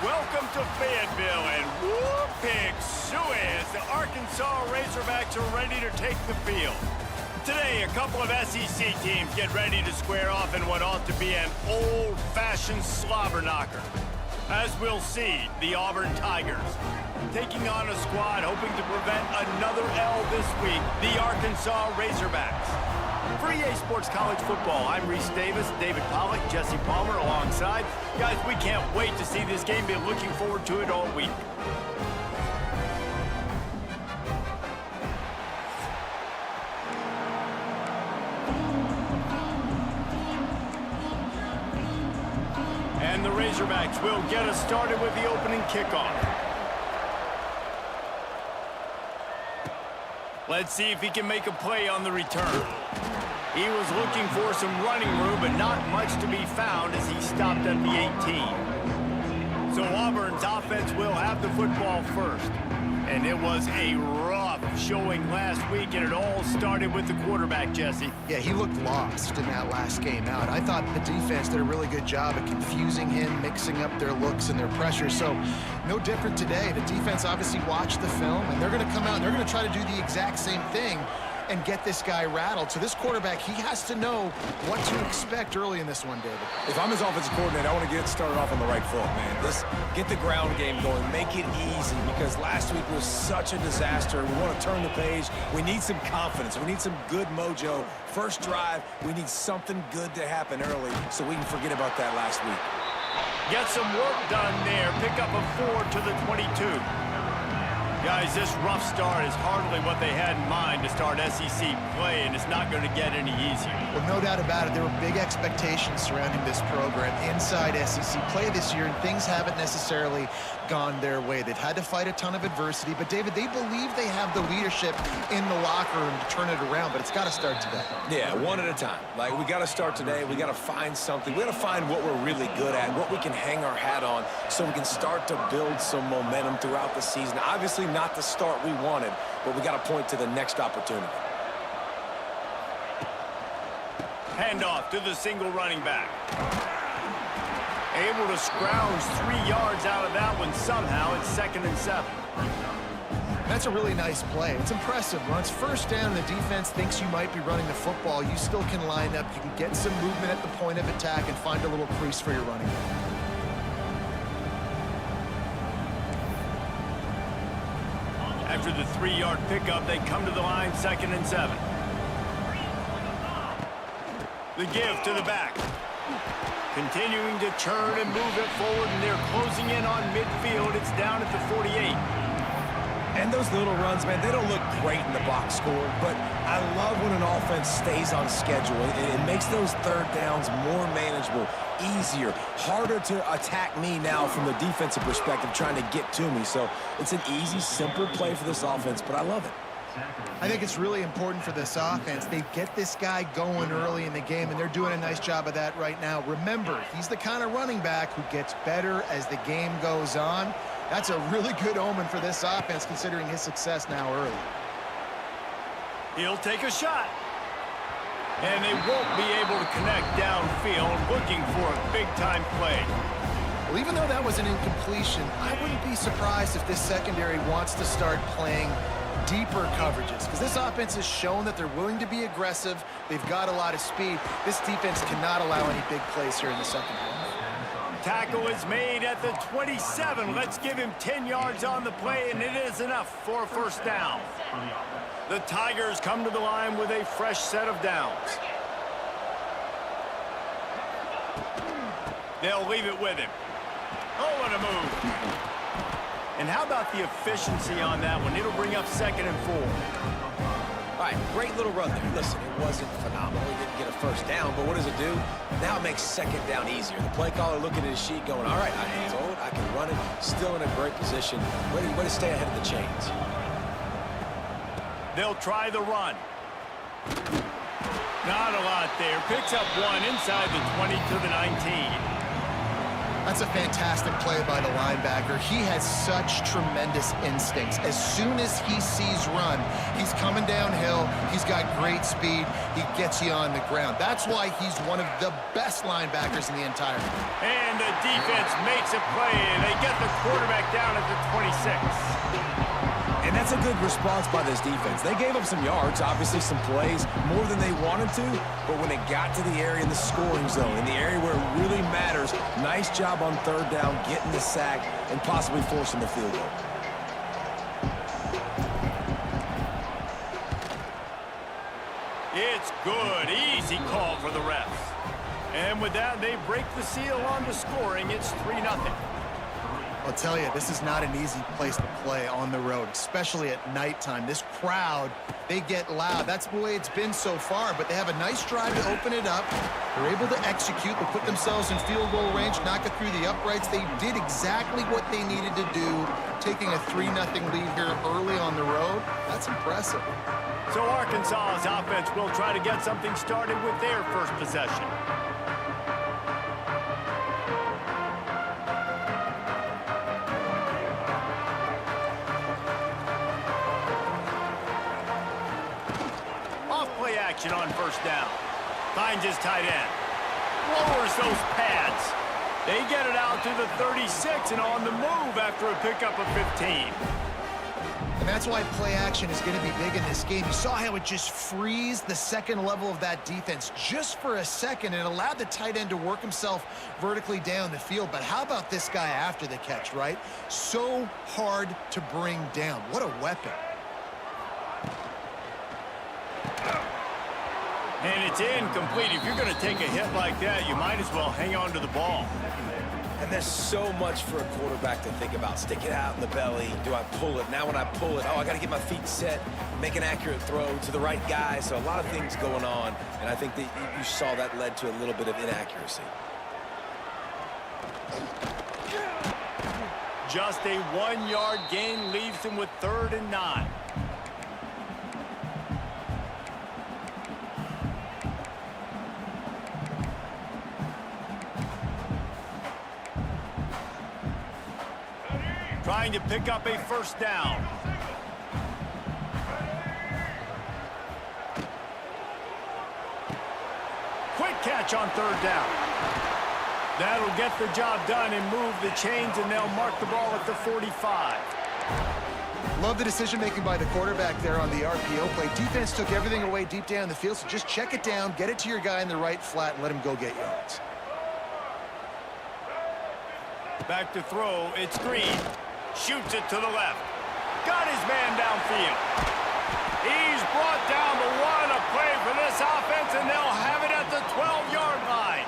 welcome to Fayetteville, and whoop, pig suey as the Arkansas Razorbacks are ready to take the field. Today, a couple of SEC teams get ready to square off in what ought to be an old-fashioned slobber knocker. As we'll see, the Auburn Tigers taking on a squad hoping to prevent another L this week, the Arkansas Razorbacks. For EA Sports College Football, I'm Reese Davis, David Pollack, Jesse Palmer alongside. Guys, we can't wait to see this game. Been looking forward to it all week. And the Razorbacks will get us started with the opening kickoff. Let's see if he can make a play on the return. He was looking for some running room, but not much to be found as he stopped at the 18. So Auburn's offense will have the football first. And it was a rough showing last week, and it all started with the quarterback, Jesse. Yeah, he looked lost in that last game out. I thought the defense did a really good job at confusing him, mixing up their looks and their pressure. So no different today. The defense obviously watched the film, and they're going to come out and they're going to try to do the exact same thing and get this guy rattled. So this quarterback, he has to know what to expect early in this one, David. If I'm his offensive coordinator, I want to get started off on the right foot, man. Get the ground game going. Make it easy, because last week was such a disaster. We want to turn the page. We need some confidence. We need some good mojo. First drive, we need something good to happen early so we can forget about that last week. Get some work done there. Pick up a 4 to the 22. Guys, this rough start is hardly what they had in mind to start SEC play, and it's not going to get any easier. Well, no doubt about it. There were big expectations surrounding this program inside SEC play this year, and things haven't necessarily gone their way. They've had to fight a ton of adversity, but, David, they believe they have the leadership in the locker room to turn it around, but it's got to start today. Yeah, one at a time. Like, we got to start today. We got to find something. We got to find what we're really good at, what we can hang our hat on, so we can start to build some momentum throughout the season. Obviously, not the start we wanted, but we got to point to the next opportunity. Handoff to the single running back. Able to scrounge 3 yards out of that one somehow. It's 2nd and 7. That's a really nice play. It's impressive. When it's first down and the defense thinks you might be running the football, you still can line up. You can get some movement at the point of attack and find a little crease for your running back. After the 3-yard pickup, they come to the line, 2nd and 7. The give to the back. Continuing to churn and move it forward, and they're closing in on midfield. It's down at the 48. And those little runs, man, they don't look great in the box score, but I love when an offense stays on schedule. It makes those third downs more manageable, easier, harder to attack me now from the defensive perspective trying to get to me. So it's an easy, simple play for this offense, but I love it. I think it's really important for this offense. They get this guy going early in the game, and they're doing a nice job of that right now. Remember, he's the kind of running back who gets better as the game goes on. That's a really good omen for this offense, considering his success now early. He'll take a shot. And they won't be able to connect downfield, looking for a big-time play. Well, even though that was an incompletion, I wouldn't be surprised if this secondary wants to start playing deeper coverages, because this offense has shown that they're willing to be aggressive. They've got a lot of speed. This defense cannot allow any big plays here in the second half. Tackle is made at the 27. Let's give him 10 yards on the play, and it is enough for a first down. The Tigers come to the line with a fresh set of downs. They'll leave it with him. Oh, what a move. And how about the efficiency on that one? It'll bring up 2nd and 4. All right, great little run there. Listen, it wasn't phenomenal. He didn't get a first down, but what does it do? Now it makes 2nd down easier. The play caller looking at his sheet going, all right, I can throw it, I can run it, still in a great position. Way to stay ahead of the chains. They'll try the run. Not a lot there. Picks up 1 inside the 20 to the 19. That's a fantastic play by the linebacker. He has such tremendous instincts. As soon as he sees run, he's coming downhill. He's got great speed. He gets you on the ground. That's why he's one of the best linebackers in the entire league. And the defense makes a play, and they get the quarterback down at the 26. And that's a good response by this defense. They gave up some yards, obviously some plays, more than they wanted to, but when it got to the area in the scoring zone, in the area where it really matters, nice job on third down, getting the sack, and possibly forcing the field goal. It's good. Easy call for the refs. And with that, they break the seal on the scoring. It's 3-0. I'll tell you, this is not an easy place to play on the road, especially at nighttime. This crowd, they get loud. That's the way it's been so far, but they have a nice drive to open it up. They're able to execute. They put themselves in field goal range, knock it through the uprights. They did exactly what they needed to do, taking a 3-0 lead here early on the road. That's impressive. So Arkansas's offense will try to get something started with their first possession. Off-play action on first down. Finds his tight end. Lowers those pads. They get it out to the 36 and on the move after a pickup of 15. And that's why play action is going to be big in this game. You saw how it just frees the second level of that defense just for a second. It allowed the tight end to work himself vertically down the field. But how about this guy after the catch, right? So hard to bring down. What a weapon. And it's incomplete. If you're going to take a hit like that, you might as well hang on to the ball. And there's so much for a quarterback to think about. Stick it out in the belly. Do I pull it? Now when I pull it, I got to get my feet set, make an accurate throw to the right guy. So a lot of things going on, and I think that you saw that led to a little bit of inaccuracy. Just a 1-yard gain leaves them with 3rd and 9. Trying to pick up a first down. Quick catch on 3rd down. That'll get the job done and move the chains, and they'll mark the ball at the 45. Love the decision-making by the quarterback there on the RPO play. Defense took everything away deep down the field, so just check it down, get it to your guy in the right flat, and let him go get yards. Back to throw. It's Green. Shoots it to the left. Got his man downfield. He's brought down the one. A play for this offense, and they'll have it at the 12-yard line.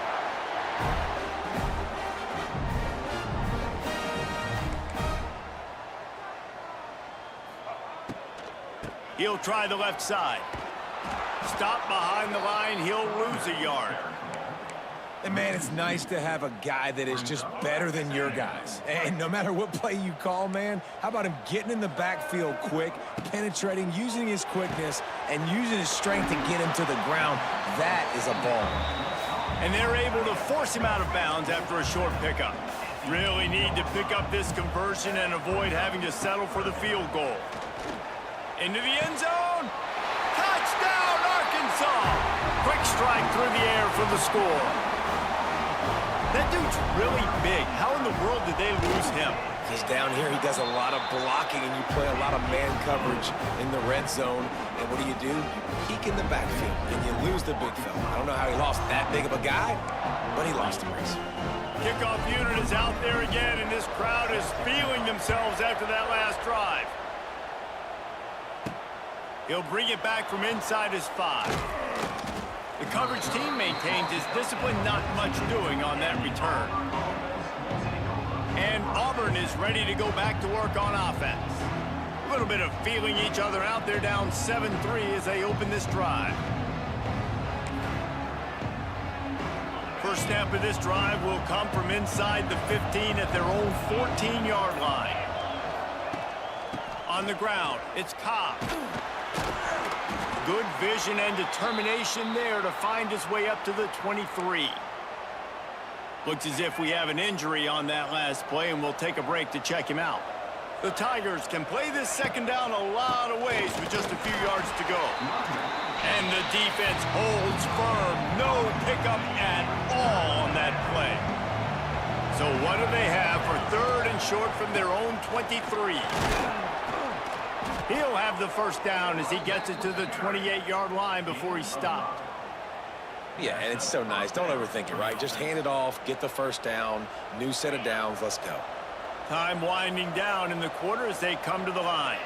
He'll try the left side. Stop behind the line. He'll lose a yard. And, man, it's nice to have a guy that is just better than your guys. And no matter what play you call, man, how about him getting in the backfield quick, penetrating, using his quickness, and using his strength to get him to the ground? That is a ball. And they're able to force him out of bounds after a short pickup. Really need to pick up this conversion and avoid having to settle for the field goal. Into the end zone. Touchdown, Arkansas! Quick strike through the air for the score. That dude's really big. How in the world did they lose him? Because down here he does a lot of blocking, and you play a lot of man coverage in the red zone. And what do? You peek in the backfield, and you lose the big fella. I don't know how he lost that big of a guy, but he lost him, Reese. Kickoff unit is out there again, and this crowd is feeling themselves after that last drive. He'll bring it back from inside his 5. The coverage team maintains his discipline, not much doing on that return. And Auburn is ready to go back to work on offense. A little bit of feeling each other out. They're down 7-3 as they open this drive. First snap of this drive will come from inside the 15 at their own 14-yard line. On the ground, it's Cobb. Good vision and determination there to find his way up to the 23. Looks as if we have an injury on that last play, and we'll take a break to check him out. The Tigers can play this second down a lot of ways with just a few yards to go. And the defense holds firm. No pickup at all on that play. So what do they have for third and short from their own 23? He'll have the first down as he gets it to the 28-yard line before he's stopped. Yeah, and it's so nice. Don't overthink it, right? Just hand it off, get the first down, new set of downs, let's go. Time winding down in the quarter as they come to the line.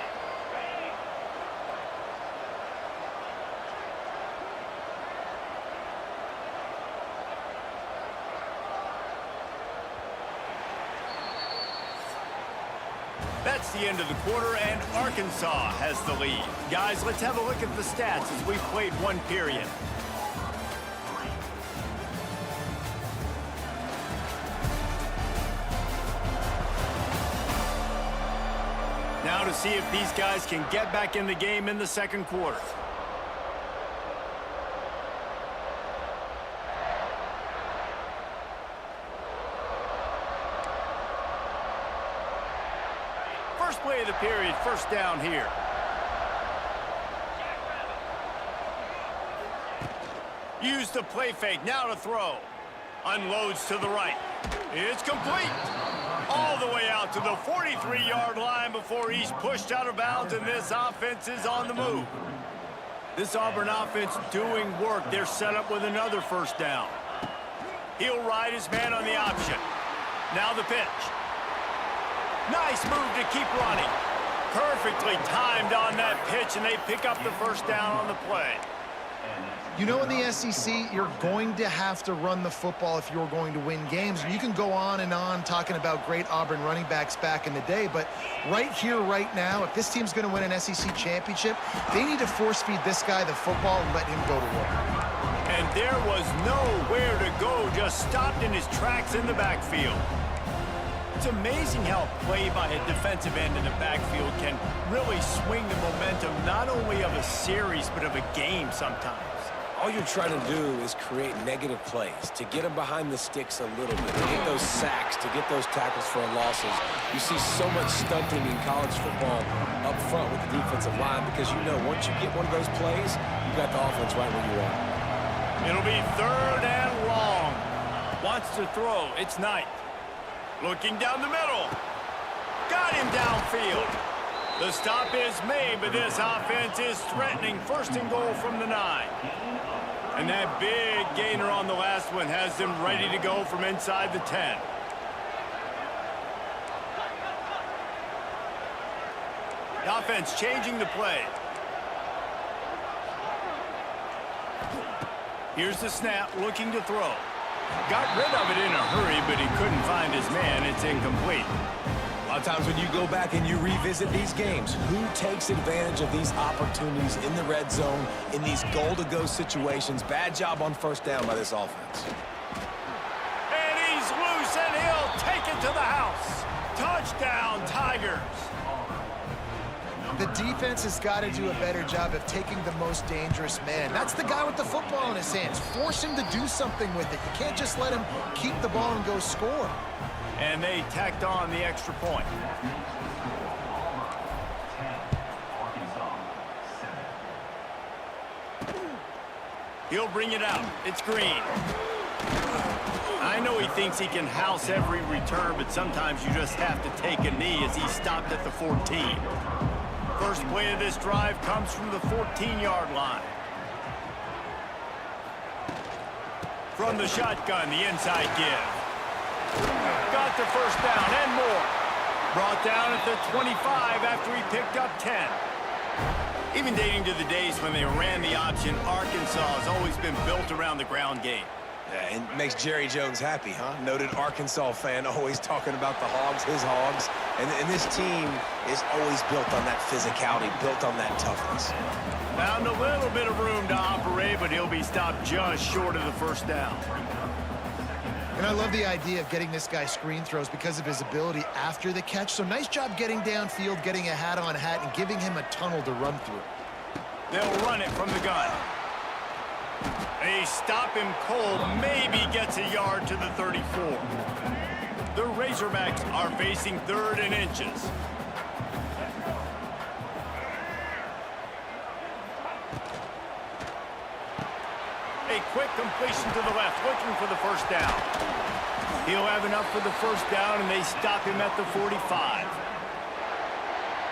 That's the end of the quarter, and Arkansas has the lead. Guys, let's have a look at the stats as we've played one period. Now to see if these guys can get back in the game in the second quarter. First play of the period, first down here. Use the play fake, now to throw. Unloads to the right. It's complete. All the way out to the 43-yard line before he's pushed out of bounds, and this offense is on the move. This Auburn offense doing work. They're set up with another first down. He'll ride his man on the option. Now the pitch. Nice move to keep running. Perfectly timed on that pitch, and they pick up the first down on the play. You know, in the SEC, you're going to have to run the football if you're going to win games. You can go on and on talking about great Auburn running backs back in the day, but right here, right now, if this team's going to win an SEC championship, they need to force-feed this guy the football and let him go to work. And there was nowhere to go, just stopped in his tracks in the backfield. It's amazing how play by a defensive end in the backfield can really swing the momentum not only of a series, but of a game sometimes. All you're trying to do is create negative plays, to get them behind the sticks a little bit, to get those sacks, to get those tackles for losses. You see so much stunting in college football up front with the defensive line because you know once you get one of those plays, you've got the offense right where you want. It'll be third and long. Wants to throw. It's Knight. Looking down the middle. Got him downfield. The stop is made, but this offense is threatening. First and goal from the 9. And that big gainer on the last one has them ready to go from inside the 10. The offense changing the play. Here's the snap, looking to throw. Got rid of it in a hurry, but he couldn't find his man. It's incomplete. A lot of times when you go back and you revisit these games, who takes advantage of these opportunities in the red zone, in these goal-to-go situations? Bad job on first down by this offense. And he's loose, and he'll take it to the house. Touchdown, Tigers. The defense has got to do a better job of taking the most dangerous man. That's the guy with the football in his hands. Force him to do something with it. You can't just let him keep the ball and go score. And they tacked on the extra point. He'll bring it out. It's Green. I know he thinks he can house every return, but sometimes you just have to take a knee as he stopped at the 14. First play of this drive comes from the 14-yard line. From the shotgun, the inside give. Got the first down and more. Brought down at the 25 after he picked up 10. Even dating to the days when they ran the option, Arkansas has always been built around the ground game. Yeah, and makes Jerry Jones happy, huh? Noted Arkansas fan, always talking about the Hogs, his Hogs. And this team is always built on that physicality, built on that toughness. Found a little bit of room to operate, but he'll be stopped just short of the first down. And I love the idea of getting this guy screen throws because of his ability after the catch. So nice job getting downfield, getting a hat-on-hat, and giving him a tunnel to run through. They'll run it from the gun. They stop him cold, maybe gets a yard to the 34. The Razorbacks are facing 3rd and inches. A quick completion to the left, looking for the first down. He'll have enough for the first down, and they stop him at the 45.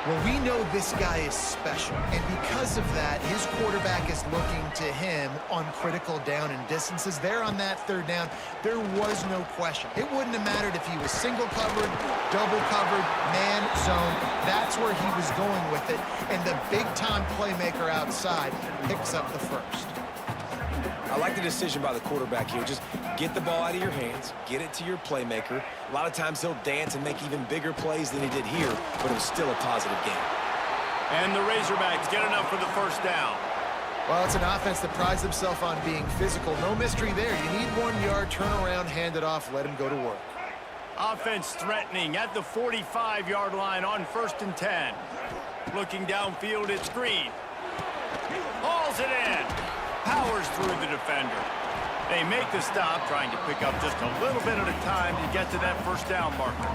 Well, we know this guy is special, and because of that, his quarterback is looking to him on critical down and distances. There on that 3rd down, there was no question. It wouldn't have mattered if he was single covered, double covered, man zone. That's where he was going with it, and the big-time playmaker outside picks up the first. I like the decision by the quarterback here. Just get the ball out of your hands, get it to your playmaker. A lot of times he'll dance and make even bigger plays than he did here, but it was still a positive game. And the Razorbacks get enough for the first down. Well, it's an offense that prides themselves on being physical. No mystery there. You need 1 yard, turn around, hand it off, let him go to work. Offense threatening at the 45-yard line on 1st and 10. Looking downfield, it's Green. Hauls it in. Powers through the defender. They make the stop, trying to pick up just a little bit at a time to get to that first down marker.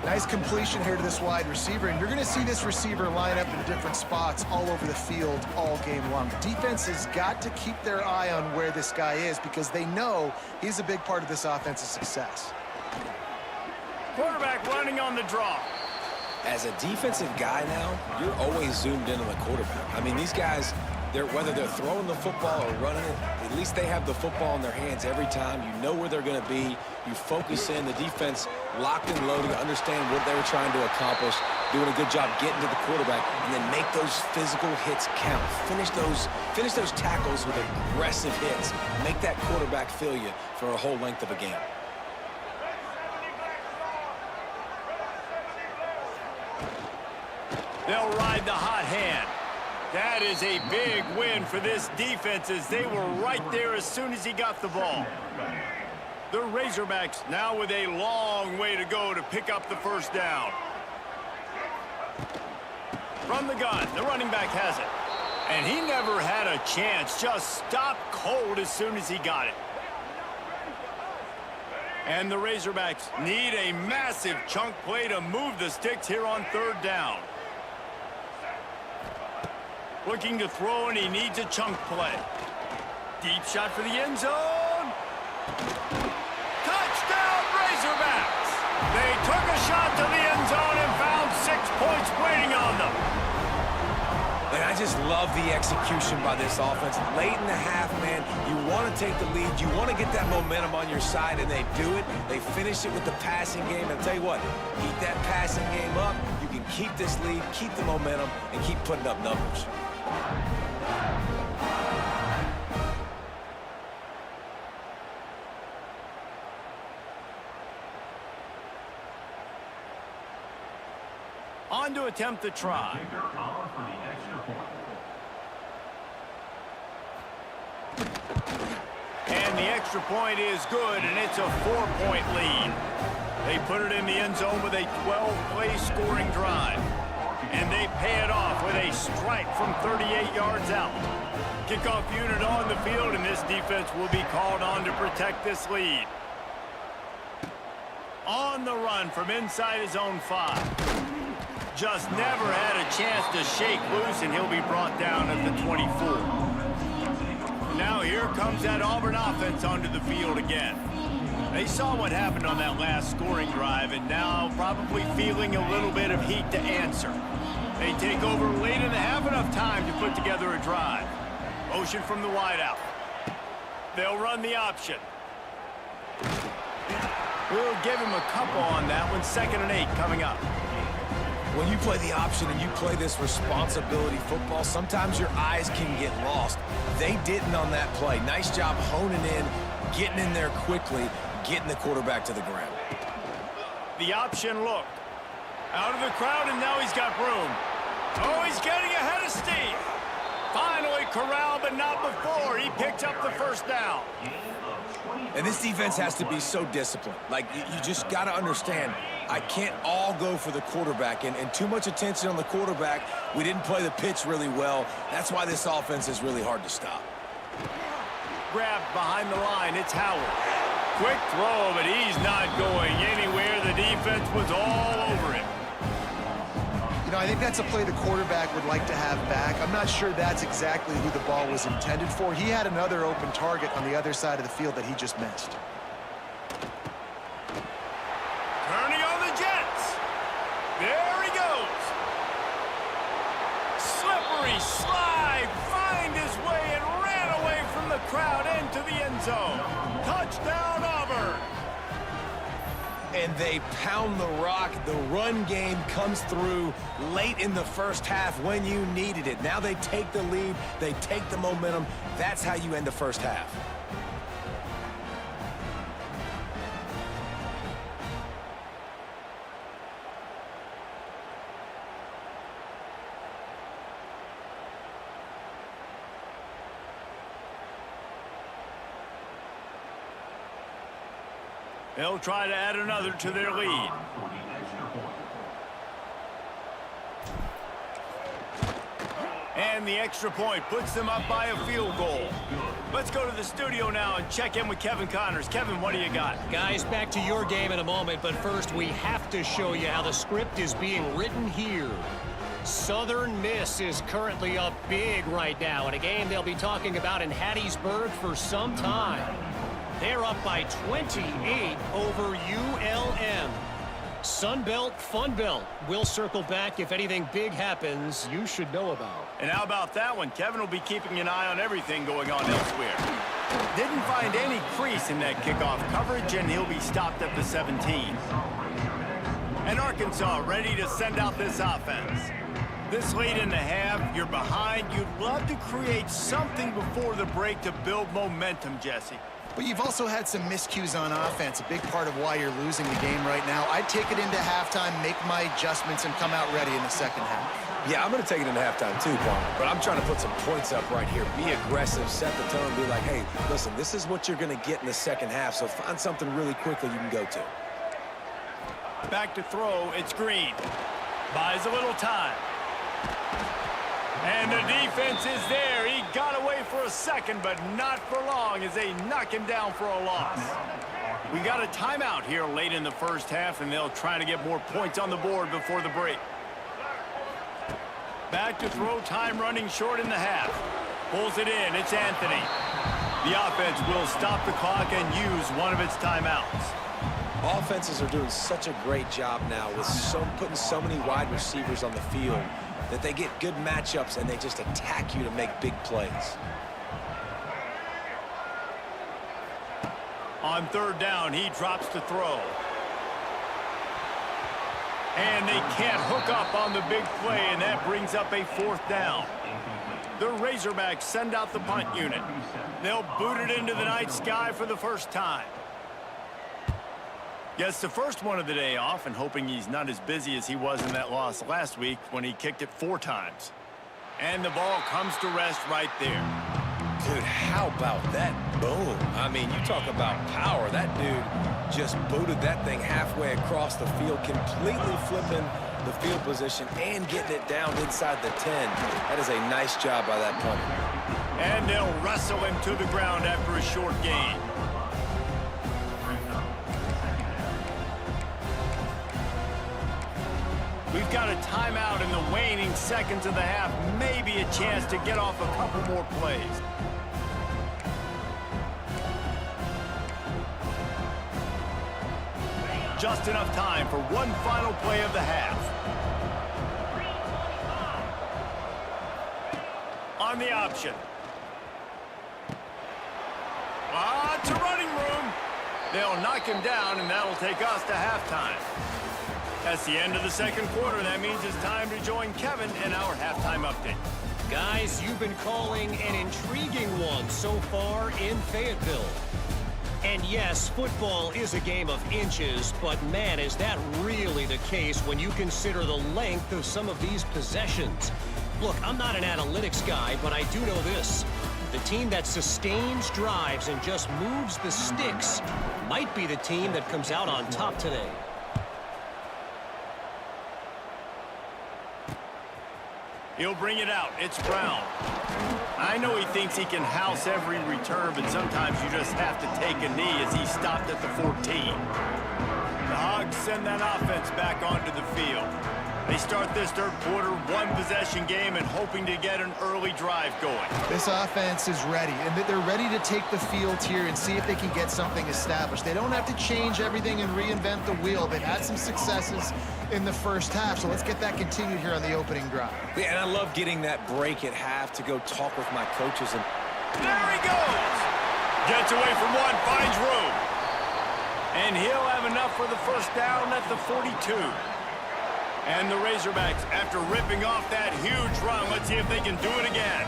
Nice completion here to this wide receiver, and you're going to see this receiver line up in different spots all over the field all game long. Defense has got to keep their eye on where this guy is because they know he's a big part of this offense's success. Quarterback running on the draw. As a defensive guy now, you're always zoomed in on the quarterback. I mean, these guys, whether they're throwing the football or running it, at least they have the football in their hands every time. You know where they're going to be. You focus in. The defense locked and loaded, understand what they were trying to accomplish, doing a good job getting to the quarterback, and then make those physical hits count. Finish those tackles with aggressive hits. Make that quarterback feel you for a whole length of a game. They'll ride the hot hand. That is a big win for this defense as they were right there as soon as he got the ball. The Razorbacks now with a long way to go to pick up the first down. From the gun, the running back has it. And he never had a chance, just stopped cold as soon as he got it. And the Razorbacks need a massive chunk play to move the sticks here on 3rd down. Looking to throw, and he needs a chunk play. Deep shot for the end zone. Touchdown, Razorbacks! They took a shot to the end zone and found 6 points waiting on them. And I just love the execution by this offense. Late in the half, man, you want to take the lead. You want to get that momentum on your side, and they do it. They finish it with the passing game. And I'll tell you what, keep that passing game up. You can keep this lead, keep the momentum, and keep putting up numbers. On to attempt the try. And the extra point is good, and it's a 4-point lead. They put it in the end zone with a 12-play scoring drive. And they pay it off with a strike from 38 yards out. Kickoff unit on the field, and this defense will be called on to protect this lead. On the run from inside his own 5. Just never had a chance to shake loose, and he'll be brought down at the 24. Now here comes that Auburn offense onto the field again. They saw what happened on that last scoring drive, and now probably feeling a little bit of heat to answer. They take over late in the half, enough time to put together a drive. Motion from the wideout. They'll run the option. We'll give him a couple on that one. 2nd and 8 coming up. When you play the option and you play this responsibility football, sometimes your eyes can get lost. They didn't on that play. Nice job honing in, getting in there quickly, getting the quarterback to the ground. The option look. Out of the crowd, and now he's got room. Oh, he's getting ahead of steam. Finally corralled, but not before. He picked up the first down. And this defense has to be so disciplined. Like, you just got to understand, I can't all go for the quarterback. And too much attention on the quarterback. We didn't play the pitch really well. That's why this offense is really hard to stop. grabbed behind the line. It's Howard. Quick throw, but he's not going anywhere. The defense was all over him. You know, I think that's a play the quarterback would like to have back. I'm not sure that's exactly who the ball was intended for. He had another open target on the other side of the field that he just missed. Turning on the Jets. There he goes. Slippery slide. Find his way and ran away from the crowd into the end zone. Touchdown, Auburn. And they pound the rock. The run game comes through late in the first half when you needed it. Now they take the lead. They take the momentum. That's how you end the first half. They'll try to add another to their lead. And the extra point puts them up by a field goal. Let's go to the studio now and check in with Kevin Connors. Kevin, what do you got? Guys, back to your game in a moment, but first we have to show you how the script is being written here. Southern Miss is currently up big right now in a game they'll be talking about in Hattiesburg for some time. They're up by 28 over ULM. Sunbelt, Funbelt. We'll circle back if anything big happens you should know about. And how about that one? Kevin will be keeping an eye on everything going on elsewhere. Didn't find any crease in that kickoff coverage, and he'll be stopped at the 17. And Arkansas ready to send out this offense. This late in the half, you're behind. You'd love to create something before the break to build momentum, Jesse. But you've also had some miscues on offense, a big part of why you're losing the game right now. I'd take it into halftime, make my adjustments, and come out ready in the second half. Yeah, I'm going to take it into halftime too, Palmer. But I'm trying to put some points up right here. Be aggressive, set the tone, be like, hey, listen, this is what you're going to get in the second half, so find something really quickly you can go to. Back to throw, it's Green. Buys a little time. And the defense is there. He got away for a second, but not for long as they knock him down for a loss. We got a timeout here late in the first half, and they'll try to get more points on the board before the break. Back to throw, time running short in the half. Pulls it in, it's Anthony. The offense will stop the clock and use one of its timeouts. Offenses are doing such a great job now with putting so many wide receivers on the field that they get good matchups and they just attack you to make big plays. On third down, he drops to throw. And they can't hook up on the big play, and that brings up a fourth down. The Razorbacks send out the punt unit. They'll boot it into the night sky for the first time. Gets the first one of the day off, and hoping he's not as busy as he was in that loss last week when he kicked it 4 times. And the ball comes to rest right there. Dude, how about that boom? I mean, you talk about power. That dude just booted that thing halfway across the field, completely flipping the field position and getting it down inside the 10. That is a nice job by that punter. And they'll wrestle him to the ground after a short gain. We've got a timeout in the waning seconds of the half. Maybe a chance to get off a couple more plays. Just enough time for one final play of the half. On the option. Lots of running room. They'll knock him down, and that'll take us to halftime. That's the end of the second quarter. That means it's time to join Kevin in our halftime update. Guys, you've been calling an intriguing one so far in Fayetteville. And yes, football is a game of inches, but man, is that really the case when you consider the length of some of these possessions. Look, I'm not an analytics guy, but I do know this. The team that sustains drives and just moves the sticks might be the team that comes out on top today. He'll bring it out. It's Brown. I know he thinks he can house every return, but sometimes you just have to take a knee as he stopped at the 14. The Hogs send that offense back onto the field. They start this third quarter, one-possession game, and hoping to get an early drive going. This offense is ready, and they're ready to take the field here and see if they can get something established. They don't have to change everything and reinvent the wheel. They've had some successes in the first half, so let's get that continued here on the opening drive. Yeah, and I love getting that break at half to go talk with my coaches. And there he goes! Gets away from one, finds room. And he'll have enough for the first down at the 42. And the Razorbacks, after ripping off that huge run, let's see if they can do it again.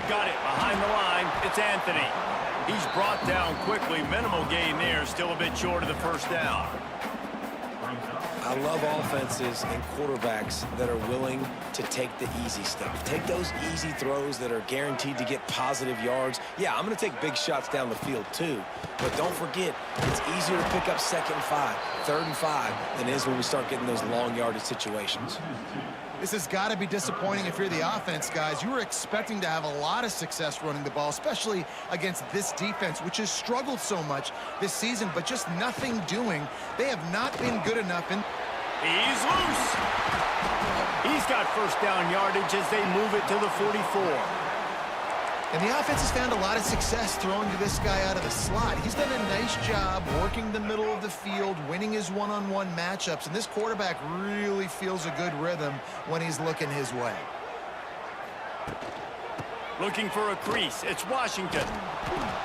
Got it behind the line. It's Anthony. He's brought down quickly. Minimal gain there. Still a bit short of the first down. I love offenses and quarterbacks that are willing to take the easy stuff. Take those easy throws that are guaranteed to get positive yards. Yeah, I'm going to take big shots down the field too. But don't forget, it's easier to pick up 2nd and 5, 3rd and 5 than it is when we start getting those long yardage situations. This has got to be disappointing if you're the offense, guys. You were expecting to have a lot of success running the ball, especially against this defense, which has struggled so much this season, but just nothing doing. They have not been good enough. He's loose. He's got first down yardage as they move it to the 44. And the offense has found a lot of success throwing to this guy out of the slot. He's done a nice job working the middle of the field, winning his one-on-one matchups, and this quarterback really feels a good rhythm when he's looking his way. Looking for a crease. It's Washington.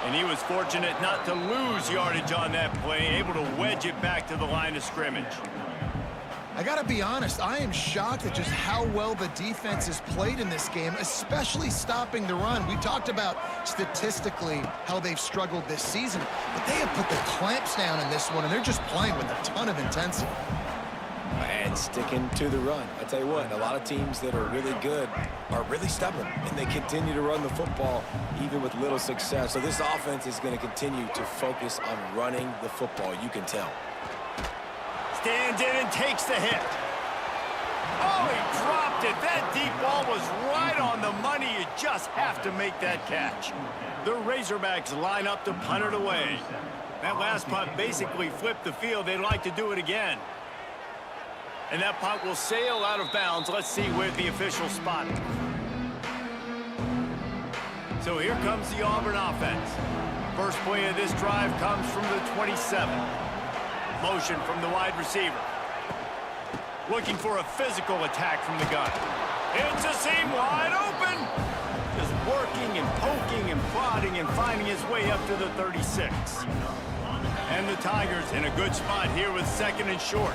And he was fortunate not to lose yardage on that play, able to wedge it back to the line of scrimmage. I gotta be honest, I am shocked at just how well the defense has played in this game, especially stopping the run. We talked about statistically how they've struggled this season, but they have put the clamps down in this one, and they're just playing with a ton of intensity. And sticking to the run. I tell you what, a lot of teams that are really good are really stubborn, and they continue to run the football even with little success. So this offense is going to continue to focus on running the football, you can tell. Stands in and takes the hit. Oh, he dropped it. That deep ball was right on the money. You just have to make that catch. The Razorbacks line up to punt it away. That last punt basically flipped the field. They'd like to do it again. And that punt will sail out of bounds. Let's see where the official spot it. So here comes the Auburn offense. First play of this drive comes from the 27. Motion from the wide receiver. Looking for a physical attack from the gun. It's a seam wide open. Just working and poking and prodding and finding his way up to the 36. And the Tigers in a good spot here with 2nd and short.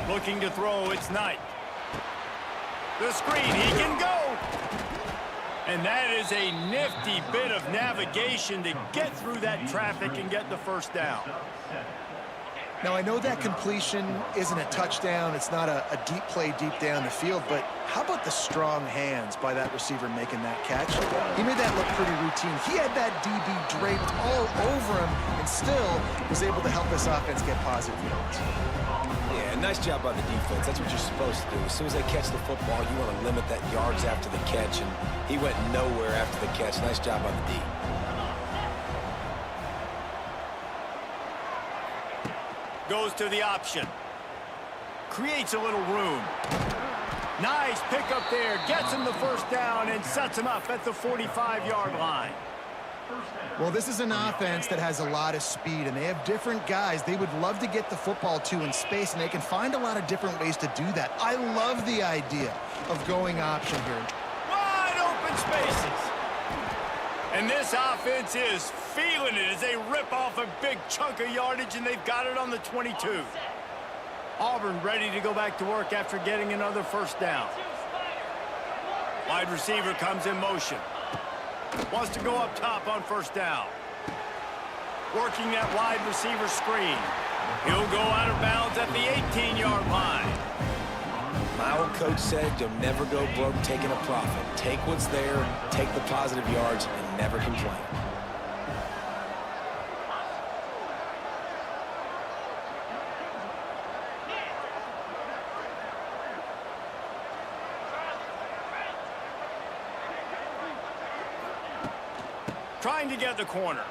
Looking to throw, it's Knight. The screen, he can go. And that is a nifty bit of navigation to get through that traffic and get the first down. Now, I know that completion isn't a touchdown. It's not a deep play deep down the field, but how about the strong hands by that receiver making that catch? He made that look pretty routine. He had that DB draped all over him and still was able to help this offense get positive yards. Yeah, nice job by the defense. That's what you're supposed to do. As soon as they catch the football, you want to limit that yards after the catch, and he went nowhere after the catch. Nice job by the D. Goes to the option. Creates a little room. Nice pickup there. Gets him the first down and sets him up at the 45-yard line. Well, this is an offense that has a lot of speed, and they have different guys they would love to get the football to in space, and they can find a lot of different ways to do that. I love the idea of going option here. Wide open spaces. And this offense is feeling it as they rip off a big chunk of yardage, and they've got it on the 22. Auburn ready to go back to work after getting another first down. Wide receiver comes in motion. Wants to go up top on first down. Working that wide receiver screen. He'll go out of bounds at the 18-yard line. My old coach said you'll never go broke taking a profit. Take what's there, take the positive yards, and never complain. trying to get the corner.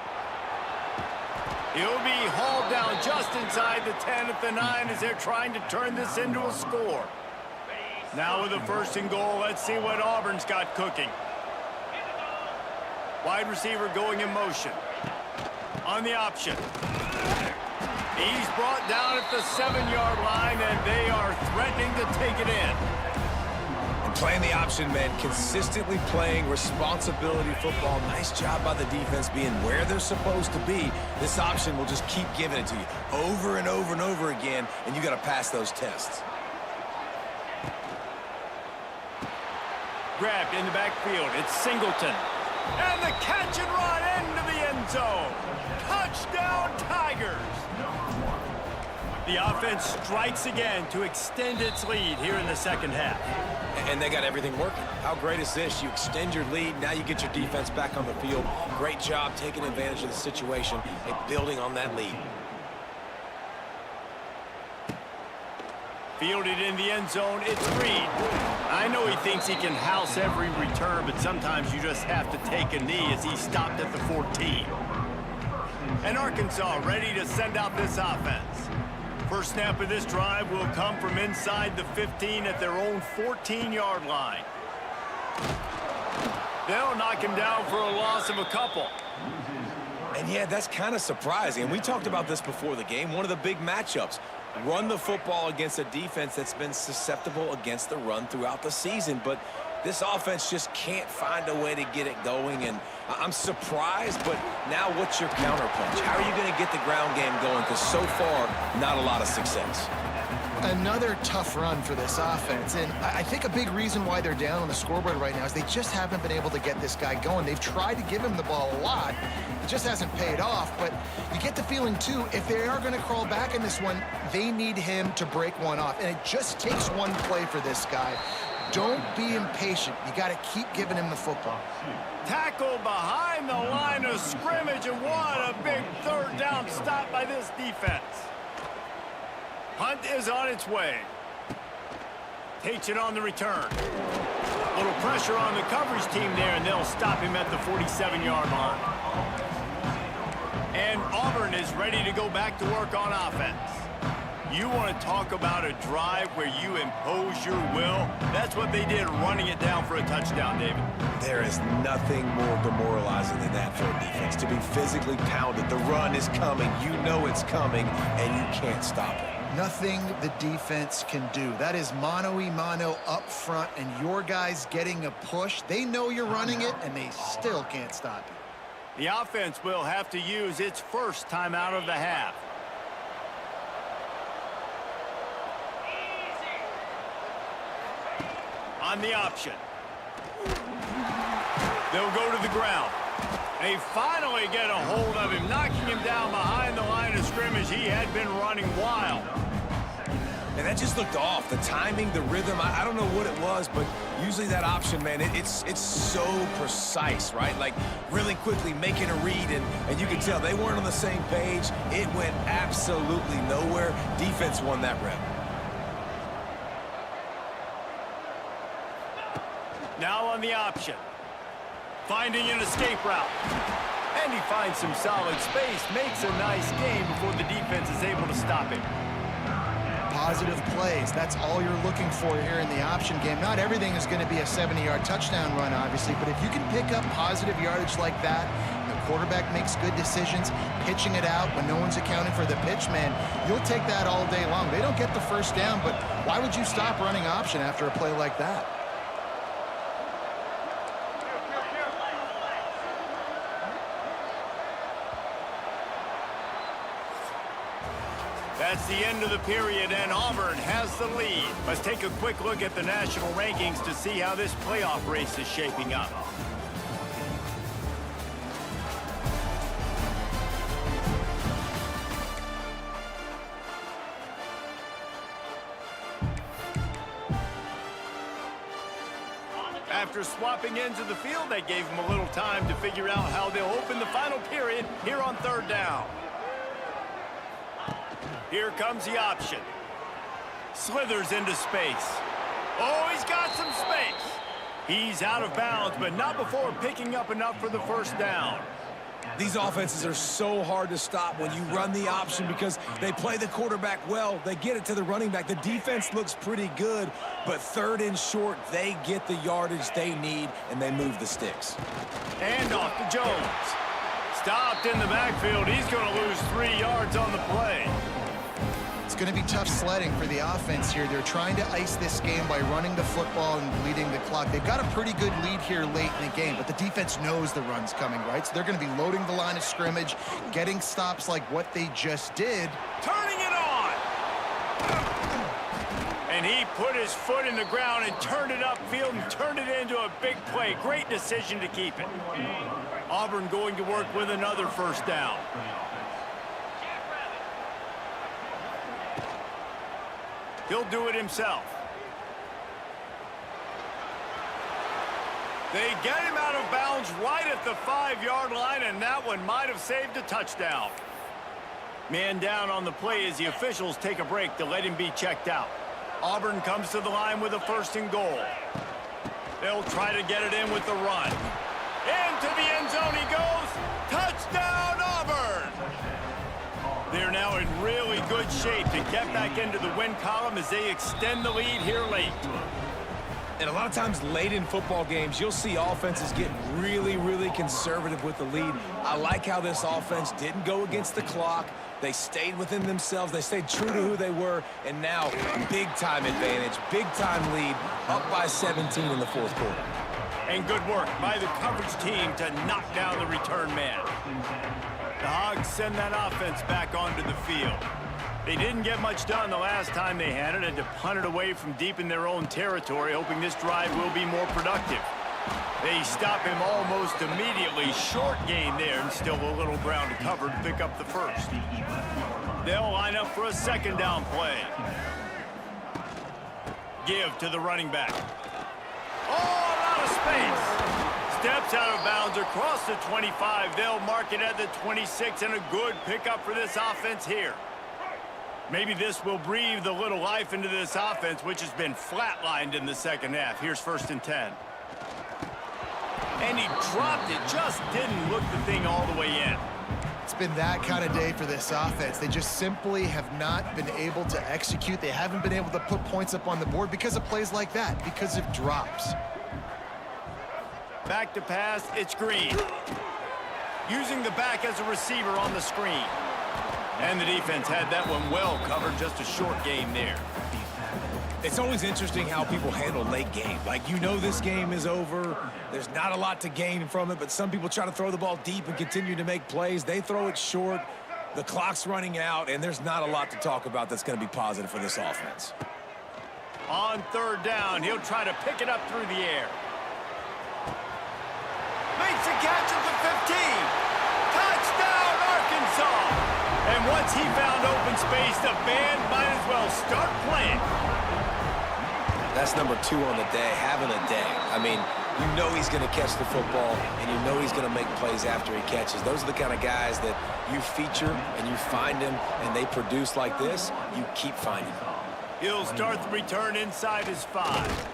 He'll be hauled down just inside the 10 at the 9 as they're trying to turn this into a score. Now with a 1st and goal, let's see what Auburn's got cooking. Wide receiver going in motion. On the option. He's brought down at the 7-yard line, and they are threatening to take it in. And playing the option, man, consistently playing responsibility football. Nice job by the defense being where they're supposed to be. This option will just keep giving it to you over and over and over again, and you got to pass those tests. Grabbed in the backfield. It's Singleton. And the catch and run into the end zone. Touchdown, Tigers. The offense strikes again to extend its lead here in the 2nd half. And they got everything working. How great is this? You extend your lead. Now you get your defense back on the field. Great job taking advantage of the situation and building on that lead. Fielded in the end zone, it's Reed. I know he thinks he can house every return, but sometimes you just have to take a knee as he stopped at the 14. And Arkansas ready to send out this offense. First snap of this drive will come from inside the 15 at their own 14-yard line. They'll knock him down for a loss of a couple. And yeah, that's kind of surprising. And we talked about this before the game. One of the big matchups. Run the football against a defense that's been susceptible against the run throughout the season. But this offense just can't find a way to get it going. And I'm surprised, but now what's your counterpunch? How are you going to get the ground game going? Because so far, not a lot of success. Another tough run for this offense, and I think a big reason why they're down on the scoreboard right now is they just haven't been able to get this guy going. They've tried to give him the ball a lot. It just hasn't paid off, but you get the feeling, too, if they are going to crawl back in this one, they need him to break one off, and it just takes one play for this guy. Don't be impatient. You got to keep giving him the football. Tackle behind the line of scrimmage, and what a big 3rd down stop by this defense. Punt is on its way. Takes it on the return. A little pressure on the coverage team there, and they'll stop him at the 47-yard line. And Auburn is ready to go back to work on offense. You want to talk about a drive where you impose your will? That's what they did, running it down for a touchdown, David. There is nothing more demoralizing than that for a defense, to be physically pounded. The run is coming. You know it's coming, and you can't stop it. Nothing the defense can do. That is mano-a-mano up front, and your guys getting a push. They know you're running it, and they still can't stop it. The offense will have to use its first timeout of the half. On the option. They'll go to the ground. They finally get a hold of him, knocking him down behind the line of scrimmage. He had been running wild. And that just looked off. The timing, the rhythm, I don't know what it was, but usually that option, man, it's so precise, right? Like really quickly making a read, and you can tell they weren't on the same page. It went absolutely nowhere. Defense won that rep. Now on the option. Finding an escape route. And he finds some solid space, makes a nice game before the defense is able to stop him. Positive plays, that's all you're looking for here in the option game. Not everything is going to be a 70-yard touchdown run, obviously, but if you can pick up positive yardage like that, the quarterback makes good decisions, pitching it out when no one's accounting for the pitch, man, you'll take that all day long. They don't get the first down, but why would you stop running option after a play like that? That's the end of the period, and Auburn has the lead. Let's take a quick look at the national rankings to see how this playoff race is shaping up. After swapping ends of the field, they gave them a little time to figure out how they'll open the final period here on 3rd down. Here comes the option. Slithers into space. Oh, he's got some space. He's out of bounds, but not before picking up enough for the first down. These offenses are so hard to stop when you run the option because they play the quarterback well. They get it to the running back. The defense looks pretty good, but third and short, they get the yardage they need, and they move the sticks. And off to Jones. Stopped in the backfield. He's going to lose 3 yards on the play. It's going to be tough sledding for the offense here. They're trying to ice this game by running the football and bleeding the clock. They've got a pretty good lead here late in the game, but the defense knows the run's coming, right? So they're going to be loading the line of scrimmage, getting stops like what they just did. Turning it on! And he put his foot in the ground and turned it upfield and turned it into a big play. Great decision to keep it. Auburn going to work with another first down. He'll do it himself. They get him out of bounds right at the 5-yard line, and that one might have saved a touchdown. Man down on the play as the officials take a break to let him be checked out. Auburn comes to the line with a 1st and goal. They'll try to get it in with the run. Into the end zone he goes. Touchdown, Auburn! They're now in really good shape to get back into the win column as they extend the lead here late. And a lot of times late in football games, you'll see offenses get really, really conservative with the lead. I like how this offense didn't go against the clock. They stayed within themselves. They stayed true to who they were. And now, big-time advantage, big-time lead, up by 17 in the 4th quarter. And good work by the coverage team to knock down the return man. The Hogs send that offense back onto the field. They didn't get much done the last time they had it, and to punt it away from deep in their own territory, hoping this drive will be more productive. They stop him almost immediately. Short gain there, and still a little ground to cover to pick up the first. They'll line up for a 2nd down play. Give to the running back. Oh, out of space. Steps out of bounds across the 25. They'll mark it at the 26, and a good pickup for this offense here. Maybe this will breathe a little life into this offense, which has been flatlined in the 2nd half. Here's 1st and 10. And he dropped it, just didn't look the thing all the way in. It's been that kind of day for this offense. They just simply have not been able to execute. They haven't been able to put points up on the board because of plays like that, because of drops. Back to pass, it's Green. Using the back as a receiver on the screen. And the defense had that one well covered, just a short game there. It's always interesting how people handle late game. Like, you know this game is over. There's not a lot to gain from it, but some people try to throw the ball deep and continue to make plays. They throw it short. The clock's running out, and there's not a lot to talk about that's going to be positive for this offense. On 3rd down, he'll try to pick it up through the air. Makes a catch at the 15. Touchdown, Arkansas! And once he found open space, the band might as well start playing. That's number 2 on the day, having a day. I mean, you know he's going to catch the football, and you know he's going to make plays after he catches. Those are the kind of guys that you feature and you find them, and they produce like this, you keep finding them. He'll start the return inside his 5.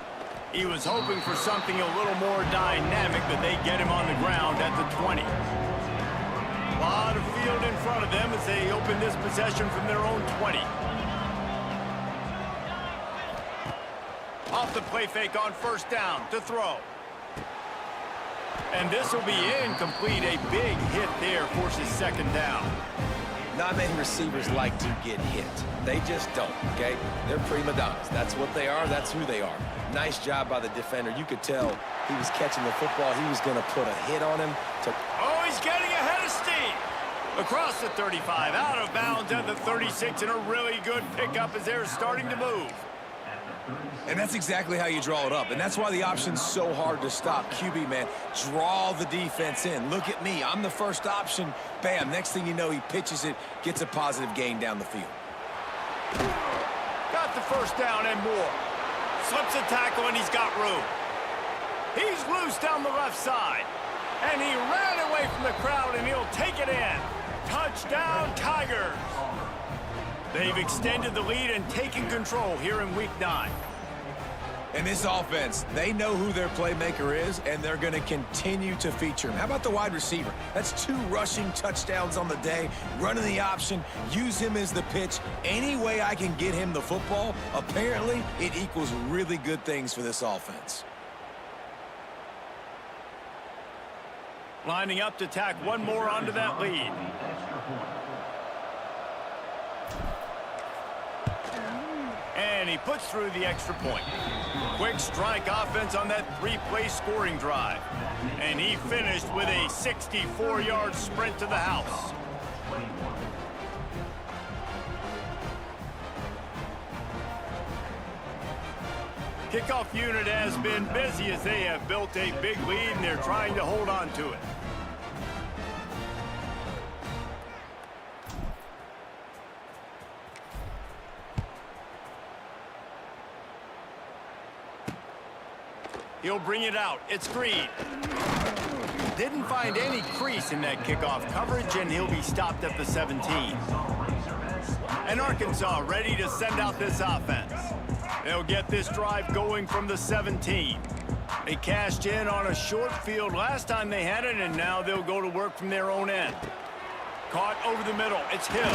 He was hoping for something a little more dynamic, but they get him on the ground at the 20. A lot of field in front of them as they open this possession from their own 20. Off the play fake on 1st down to throw. And this will be incomplete. A big hit there forces 2nd down. Not many receivers like to get hit. They just don't, okay? They're prima donnas. That's what they are. That's who they are. Nice job by the defender. You could tell he was catching the football. He was going to put a hit on him. Oh, he's getting ahead of steam. Across the 35, out of bounds at the 36, and a really good pickup as they're starting to move. And that's exactly how you draw it up. And that's why the option's so hard to stop. QB, man, draw the defense in. Look at me. I'm the first option. Bam. Next thing you know, he pitches it, gets a positive gain down the field. Got the 1st down and more. Slips a tackle, and he's got room. He's loose down the left side. And he ran away from the crowd, and he'll take it in. Touchdown, Tigers. They've extended the lead and taken control here in Week 9. And this offense, they know who their playmaker is, and they're going to continue to feature him. How about the wide receiver? That's 2 rushing touchdowns on the day, running the option, use him as the pitch. Any way I can get him the football, apparently it equals really good things for this offense. Lining up to tack one more onto that lead. And he puts through the extra point. Quick strike offense on that 3-play scoring drive. And he finished with a 64-yard sprint to the house. Kickoff unit has been busy as they have built a big lead and they're trying to hold on to it. He'll bring it out. It's Green. Didn't find any crease in that kickoff coverage, and he'll be stopped at the 17. And Arkansas ready to send out this offense. They'll get this drive going from the 17. They cashed in on a short field last time they had it, and now they'll go to work from their own end. Caught over the middle. It's Hill.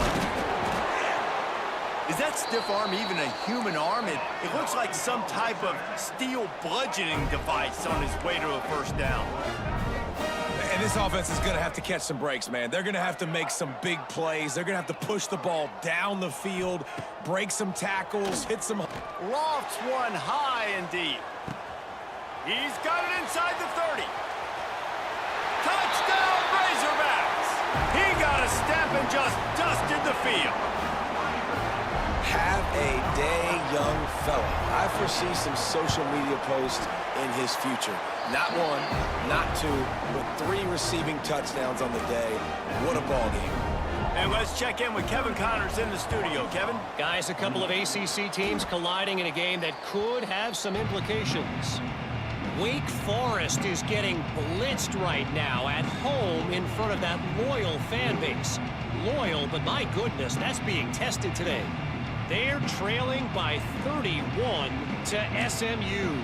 Is that stiff arm even a human arm? It looks like some type of steel bludgeoning device on his way to a first down. And this offense is going to have to catch some breaks, man. They're going to have to make some big plays. They're going to have to push the ball down the field, break some tackles, hit some... Lofts one high and deep. He's got it inside the 30. Touchdown, Razorbacks! He got a step and just dusted the field. Have a day, young fella. I foresee some social media posts in his future. Not 1, not 2, but 3 receiving touchdowns on the day. What a ball game. And let's check in with Kevin Connors in the studio. Kevin? Guys, a couple of ACC teams colliding in a game that could have some implications. Wake Forest is getting blitzed right now at home in front of that loyal fan base. Loyal, but my goodness, that's being tested today. They're trailing by 31 to SMU.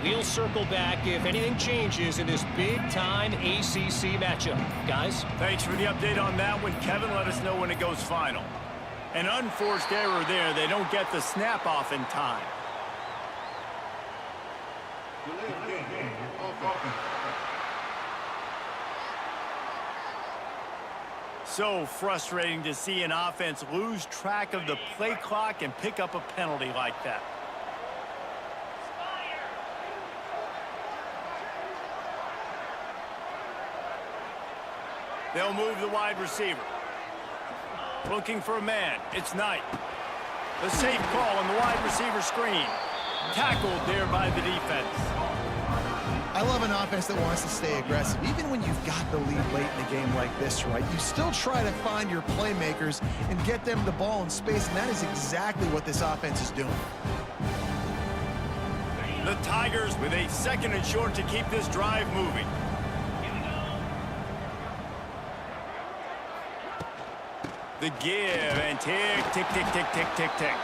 We'll circle back if anything changes in this big-time ACC matchup. Guys? Thanks for the update on that one. Kevin, let us know when it goes final. An unforced error there. They don't get the snap off in time. So frustrating to see an offense lose track of the play clock and pick up a penalty like that. They'll move the wide receiver. Looking for a man. It's Knight. The safe call on the wide receiver screen. Tackled there by the defense. I love an offense that wants to stay aggressive. Even when you've got the lead late in a game like this, right, you still try to find your playmakers and get them the ball in space, and that is exactly what this offense is doing. The Tigers with a 2nd and short to keep this drive moving. The give and tick, tick, tick, tick, tick, tick, tick.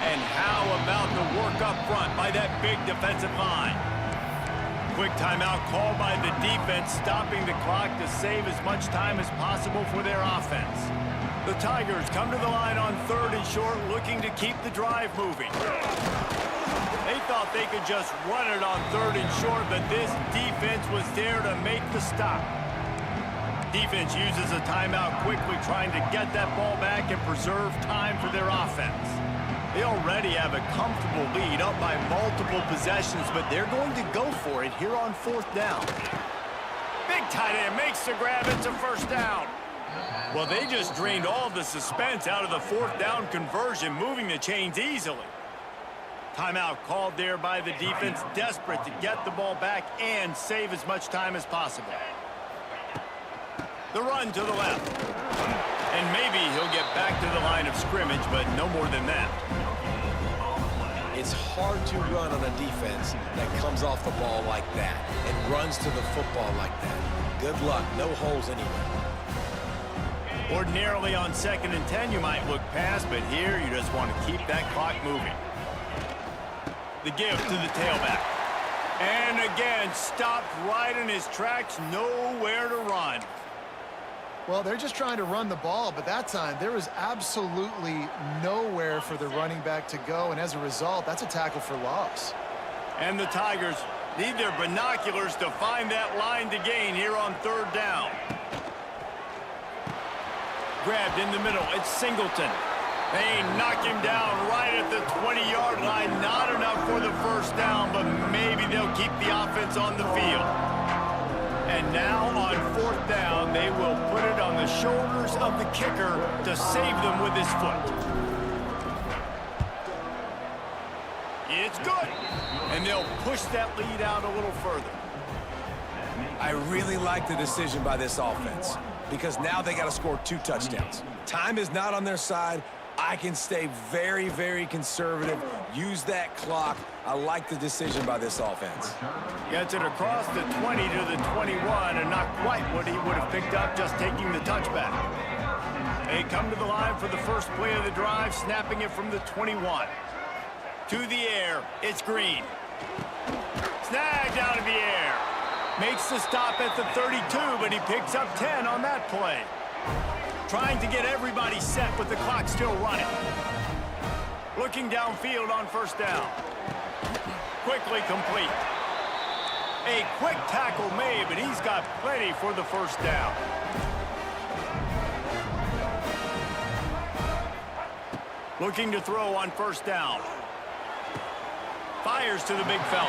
And how about the work up front by that big defensive line? Quick timeout called by the defense, stopping the clock to save as much time as possible for their offense. The Tigers come to the line on 3rd and short, looking to keep the drive moving. They thought they could just run it on 3rd and short, but this defense was there to make the stop. Defense uses a timeout quickly, trying to get that ball back and preserve time for their offense. They already have a comfortable lead, up by multiple possessions, but they're going to go for it here on 4th down. Big tight end makes the grab. It's a first down. Well, they just drained all of the suspense out of the 4th down conversion, moving the chains easily. Timeout called there by the defense, desperate to get the ball back and save as much time as possible. The run to the left. And maybe he'll get back to the line of scrimmage, but no more than that. It's hard to run on a defense that comes off the ball like that and runs to the football like that. Good luck. No holes anywhere. Ordinarily on 2nd and 10, you might look past, but here you just want to keep that clock moving. The give to the tailback. And again, stopped right in his tracks, nowhere to run. Well, they're just trying to run the ball, but that time there was absolutely nowhere for the running back to go, and as a result, that's a tackle for loss. And the Tigers need their binoculars to find that line to gain here on third down. Grabbed in the middle, it's Singleton. They knock him down right at the 20-yard line. Not enough for the first down, but maybe they'll keep the offense on the field. And now on fourth down, they will put it on the shoulders of the kicker to save them with his foot. It's good. And they'll push that lead out a little further. I really like the decision by this offense because now they got to score 2 touchdowns. Time is not on their side. I can stay very, very conservative, use that clock. I like the decision by this offense. Gets it across the 20 to the 21, and not quite what he would have picked up just taking the touchback. They come to the line for the first play of the drive, snapping it from the 21. To the air, it's Green. Snagged out of the air. Makes the stop at the 32, but he picks up 10 on that play. Trying to get everybody set with the clock still running. Looking downfield on first down. Quickly complete. A quick tackle made, but he's got plenty for the first down. Looking to throw on first down. Fires to the big fella.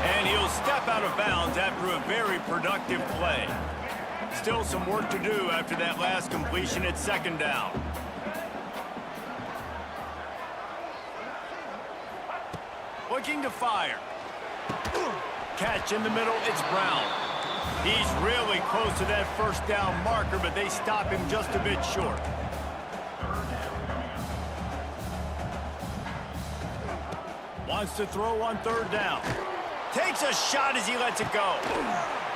And he'll step out of bounds after a very productive play. Still some work to do after that last completion at second down. Looking to fire. Catch in the middle, it's Brown. He's really close to that first down marker, but they stop him just a bit short. Wants to throw on third down. Takes a shot as he lets it go.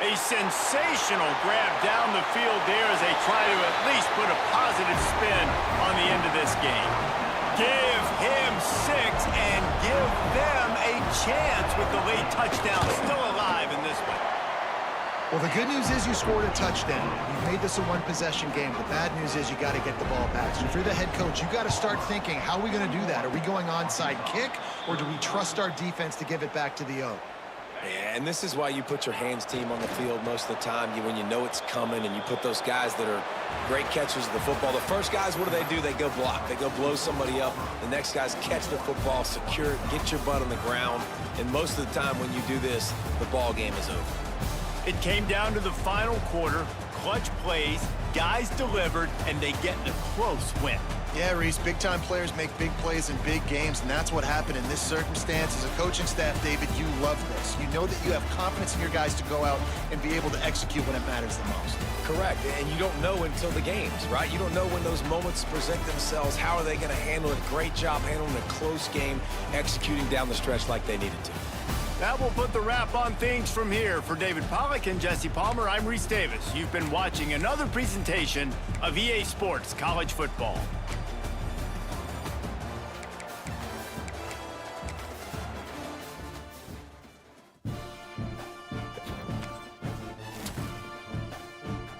A sensational grab down the field there as they try to at least put a positive spin on the end of this game. Give him 6 and give them a chance with the late touchdown still alive in this one. Well, the good news is you scored a touchdown. You've made this a one-possession game. The bad news is you got to get the ball back. So if you're the head coach, you got to start thinking, how are we going to do that? Are we going onside kick, or do we trust our defense to give it back to the O? Yeah, and this is why you put your hands team on the field most of the time when you know it's coming, and you put those guys that are great catchers of the football. The first guys, what do? They go block. They go blow somebody up. The next guys catch the football, secure it, get your butt on the ground. And most of the time when you do this, the ball game is over. It came down to the final quarter. Clutch plays, guys delivered, and they get a close win. Yeah, Reese, big-time players make big plays in big games, and that's what happened in this circumstance. As a coaching staff, David, you love this. You know that you have confidence in your guys to go out and be able to execute when it matters the most. Correct, and you don't know until the games, right? You don't know when those moments present themselves. How are they going to handle it? Great job handling a close game, executing down the stretch like they needed to. That will put the wrap on things from here. For David Pollack and Jesse Palmer, I'm Reese Davis. You've been watching another presentation of EA Sports College Football.